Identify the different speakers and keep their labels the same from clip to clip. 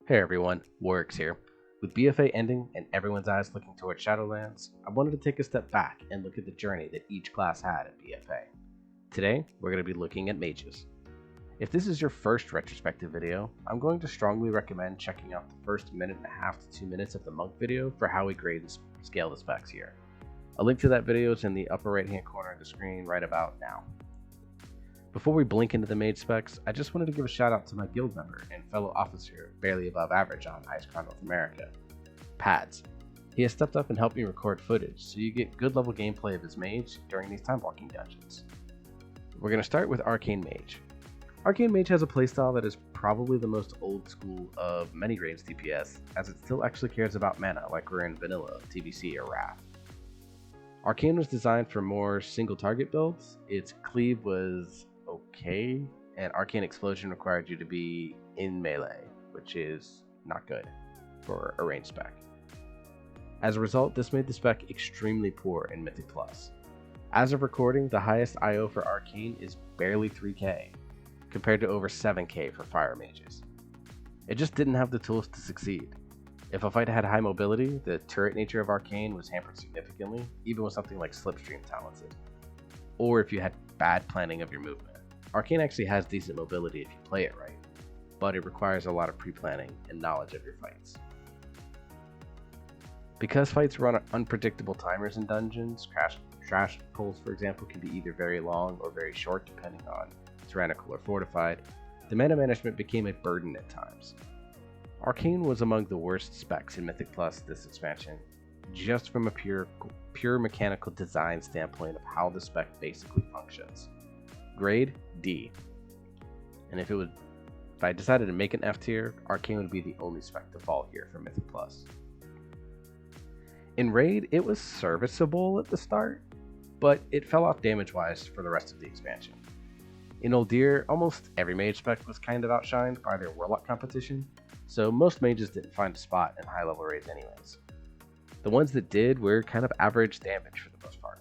Speaker 1: Hey everyone, Warwick's here. With BfA ending and everyone's eyes looking towards Shadowlands, I wanted to take a step back and look at the journey that each class had at BfA. Today, we're going to be looking at mages. If this is your first retrospective video, I'm going to strongly recommend checking out the first minute and a half to 2 minutes of the monk video for how we grade and scale the specs here. A link to that video is in the upper right hand corner of the screen right about now. Before we blink into the mage specs, I just wanted to give a shout out to my guild member and fellow officer barely above average on Icecrown North America, Pads. He has stepped up and helped me record footage so you get good level gameplay of his mage during these time walking dungeons. We're going to start with Arcane Mage. Arcane Mage has a playstyle that is probably the most old school of many grades DPS, as it still actually cares about mana like we're in vanilla, TBC, or Wrath. Arcane was designed for more single target builds. Its cleave was okay, and Arcane Explosion required you to be in melee, which is not good for a range spec. As a result, this made the spec extremely poor in Mythic Plus. As of recording, the highest IO for Arcane is barely 3k, compared to over 7k for Fire Mages. It just didn't have the tools to succeed. If a fight had high mobility, the turret nature of Arcane was hampered significantly, even with something like Slipstream talented. Or if you had bad planning of your movement. Arcane actually has decent mobility if you play it right, but it requires a lot of pre-planning and knowledge of your fights. Because fights run on unpredictable timers in dungeons, trash pulls for example can be either very long or very short depending on tyrannical or fortified, the mana management became a burden at times. Arcane was among the worst specs in Mythic Plus this expansion, just from a pure mechanical design standpoint of how the spec basically functions. Grade D. And if I decided to make an F tier, Arcane would be the only spec to fall here for Mythic Plus. In Raid, it was serviceable at the start, but it fell off damage-wise for the rest of the expansion. In Uldir, almost every mage spec was kind of outshined by their Warlock competition, so most mages didn't find a spot in high-level raids anyways. The ones that did were kind of average damage for the most part.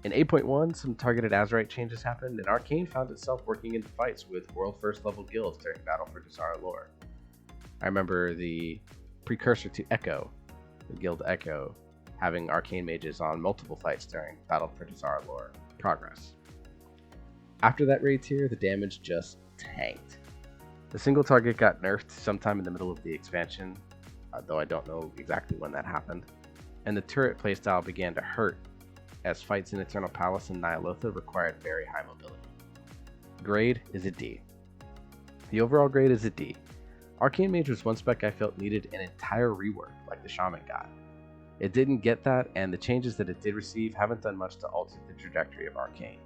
Speaker 1: In 8.1, some targeted Azerite changes happened, and Arcane found itself working into fights with world first level guilds during Battle for Dazara lore. I remember the precursor to Echo, the guild Echo, having Arcane mages on multiple fights during Battle for Dazara lore progress. After that raid tier, the damage just tanked. The single target got nerfed sometime in the middle of the expansion, though I don't know exactly when that happened, and the turret playstyle began to hurt as fights in Eternal Palace and Nyalotha required very high mobility. Grade is a D. The overall grade is a D. Arcane Mage was one spec I felt needed an entire rework like the Shaman got. It didn't get that, and the changes that it did receive haven't done much to alter the trajectory of Arcane.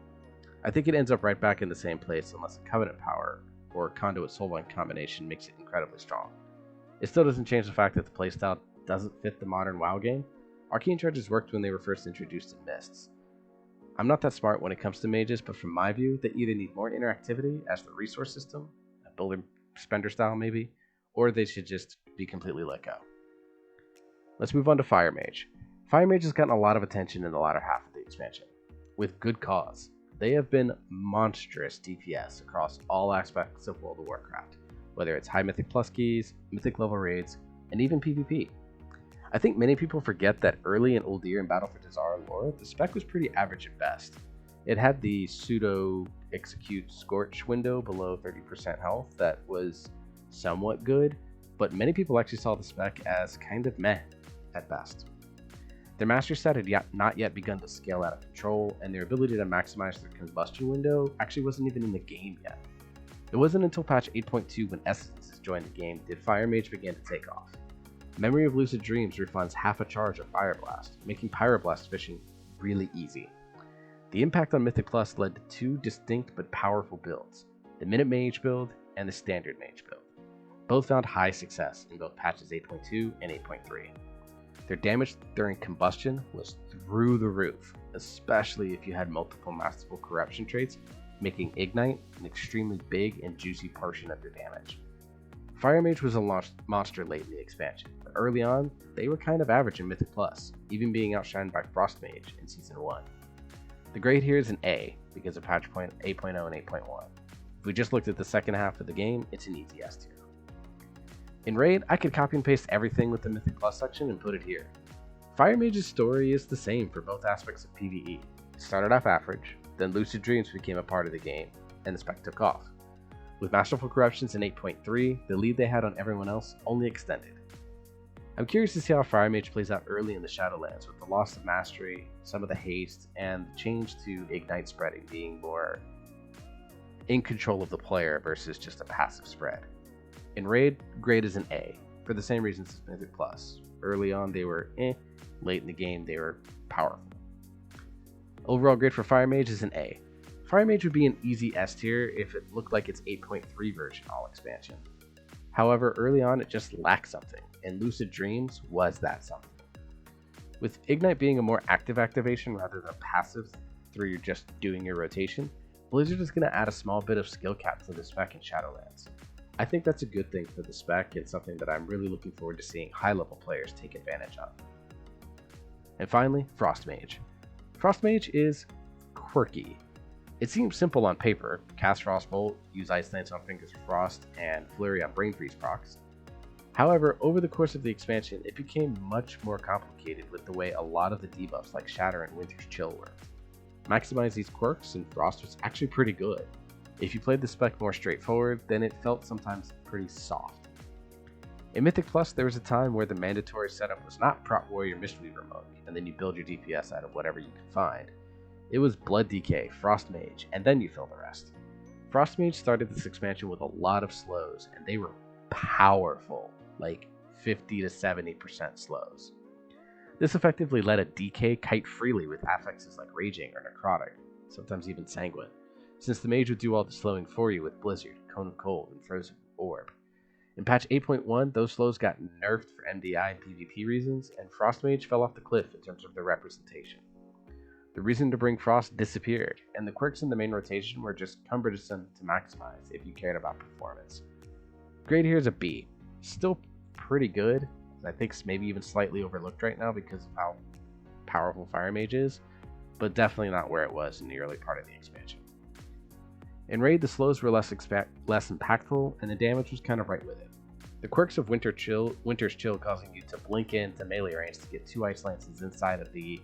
Speaker 1: I think it ends up right back in the same place unless a Covenant power or Conduit Soulbind combination makes it incredibly strong. It still doesn't change the fact that the playstyle doesn't fit the modern WoW game. Arcane charges worked when they were first introduced in Mists. I'm not that smart when it comes to mages, but from my view, they either need more interactivity as the resource system, a builder spender style maybe, or they should just be completely let go. Let's move on to Fire Mage. Fire Mage has gotten a lot of attention in the latter half of the expansion, with good cause. They have been monstrous DPS across all aspects of World of Warcraft, whether it's high Mythic Plus keys, Mythic level raids, and even PvP. I think many people forget that early in Uldir and Battle for Dazara lore, the spec was pretty average at best. It had the pseudo execute Scorch window below 30% health that was somewhat good, but many people actually saw the spec as kind of meh at best. Their master set had not yet begun to scale out of control, and their ability to maximize their combustion window actually wasn't even in the game yet. It wasn't until patch 8.2 when Essences joined the game did Fire Mage begin to take off. Memory of Lucid Dreams refunds half a charge of Fire Blast, making Pyroblast fishing really easy. The impact on Mythic Plus led to two distinct but powerful builds, the Minute Mage build and the Standard Mage build. Both found high success in both patches 8.2 and 8.3. Their damage during combustion was through the roof, especially if you had multiple masterful corruption traits, making Ignite an extremely big and juicy portion of your damage. Fire Mage was a monster late in the expansion, but early on, they were kind of average in Mythic Plus, even being outshined by Frost Mage in Season 1. The grade here is an A because of patch point 8.0 and 8.1. If we just looked at the second half of the game, it's an easy S tier. In Raid, I could copy and paste everything with the Mythic Plus section and put it here. Fire Mage's story is the same for both aspects of PvE. It started off average, then Lucid Dreams became a part of the game, and the spec took off. With Masterful Corruptions in 8.3, the lead they had on everyone else only extended. I'm curious to see how Fire Mage plays out early in the Shadowlands with the loss of mastery, some of the haste, and the change to Ignite spreading being more in control of the player versus just a passive spread. In Raid, grade is an A, for the same reasons as Mythic Plus. Early on they were late in the game they were powerful. Overall grade for Fire Mage is an A. Fire Mage would be an easy S tier if it looked like its 8.3 version all expansion. However, early on it just lacked something, and Lucid Dreams was that something. With Ignite being a more active activation rather than passive through you're just doing your rotation, Blizzard is going to add a small bit of skill cap to the spec in Shadowlands. I think that's a good thing for the spec and something that I'm really looking forward to seeing high-level players take advantage of. And finally, Frost Mage. Frost Mage is quirky. It seems simple on paper: cast Frostbolt, use Ice Lance on Fingers of Frost, and Flurry on Brain Freeze procs. However, over the course of the expansion, it became much more complicated with the way a lot of the debuffs like Shatter and Winter's Chill worked. Maximize these quirks, and Frost was actually pretty good. If you played the spec more straightforward, then it felt sometimes pretty soft. In Mythic Plus, there was a time where the mandatory setup was not Prot Warrior Mistweaver mode, and then you build your DPS out of whatever you could find. It was Blood DK, Frost Mage, and then you fill the rest. Frost Mage started this expansion with a lot of slows, and they were powerful, like 50 to 70% slows. This effectively let a DK kite freely with affixes like Raging or Necrotic, sometimes even Sanguine, since the Mage would do all the slowing for you with Blizzard, Cone of Cold, and Frozen Orb. In patch 8.1, those slows got nerfed for MDI and PvP reasons, and Frost Mage fell off the cliff in terms of their representation. The reason to bring Frost disappeared, and the quirks in the main rotation were just cumbersome to maximize if you cared about performance. Grade here is a B. Still pretty good. I think it's maybe even slightly overlooked right now because of how powerful Fire Mage is, but definitely not where it was in the early part of the expansion. In Raid, the slows were less impactful, and the damage was kind of right with it. The quirks of Winter's Chill causing you to blink into melee range to get 2 Ice Lances inside of the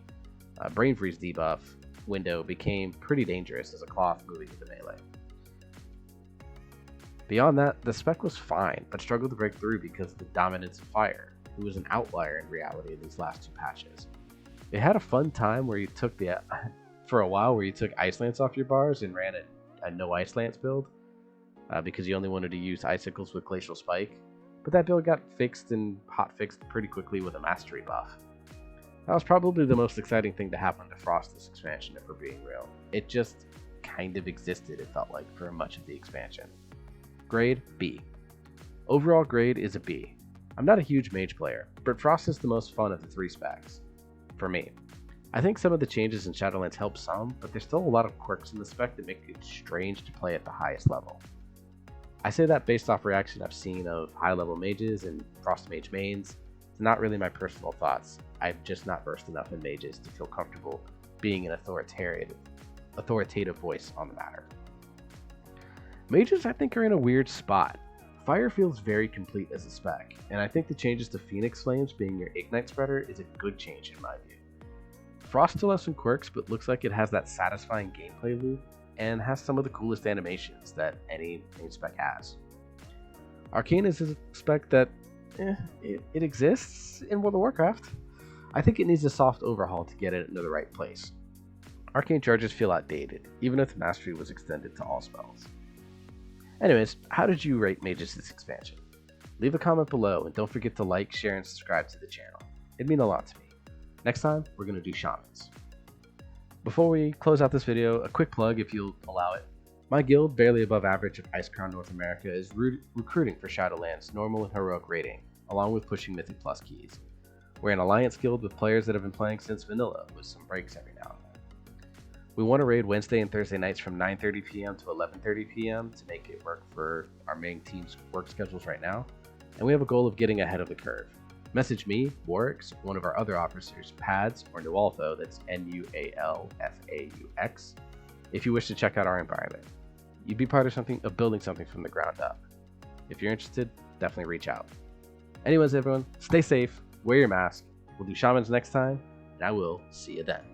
Speaker 1: Brain Freeze debuff window became pretty dangerous as a cloth moving into melee. Beyond that, the spec was fine, but struggled to break through because of the dominance of Fire, who was an outlier in reality in these last 2 patches. It had a fun time where you took for a while where you took Ice Lance off your bars and ran a no Ice Lance build because you only wanted to use Icicles with Glacial Spike, but that build got fixed and hotfixed pretty quickly with a Mastery buff. That was probably the most exciting thing to happen to Frost this expansion, if we're being real. It just kind of existed, it felt like, for much of the expansion. Grade, B. Overall grade is a B. I'm not a huge Mage player, but Frost is the most fun of the 3 specs, for me. I think some of the changes in Shadowlands help some, but there's still a lot of quirks in the spec that make it strange to play at the highest level. I say that based off reaction I've seen of high-level mages and Frost Mage mains. It's not really my personal thoughts. I'm just not versed enough in mages to feel comfortable being an authoritative voice on the matter. Mages, I think, are in a weird spot. Fire feels very complete as a spec, and I think the changes to Phoenix Flames being your Ignite spreader is a good change in my view. Frost still has some quirks, but looks like it has that satisfying gameplay loop, and has some of the coolest animations that any main spec has. Arcane is a spec that, it exists in World of Warcraft. I think it needs a soft overhaul to get it into the right place. Arcane charges feel outdated, even if the mastery was extended to all spells. Anyways, how did you rate Mages this expansion? Leave a comment below, and don't forget to like, share, and subscribe to the channel. It'd mean a lot to me. Next time, we're going to do Shamans. Before we close out this video, a quick plug if you'll allow it. My guild, barely above average of Icecrown North America, is recruiting for Shadowlands normal and heroic rating, along with pushing Mythic Plus keys. We're an alliance guild with players that have been playing since vanilla, with some breaks every now and then. We want to raid Wednesday and Thursday nights from 9:30 p.m. to 11:30 p.m. to make it work for our main team's work schedules right now, and we have a goal of getting ahead of the curve. Message me, Warix, one of our other officers, Pads, or Nualfo, that's Nualfaux, if you wish to check out our environment. You'd be part of building something from the ground up. If you're interested, definitely reach out. Anyways, everyone, stay safe, wear your mask. We'll do shamans next time, and I will see you then.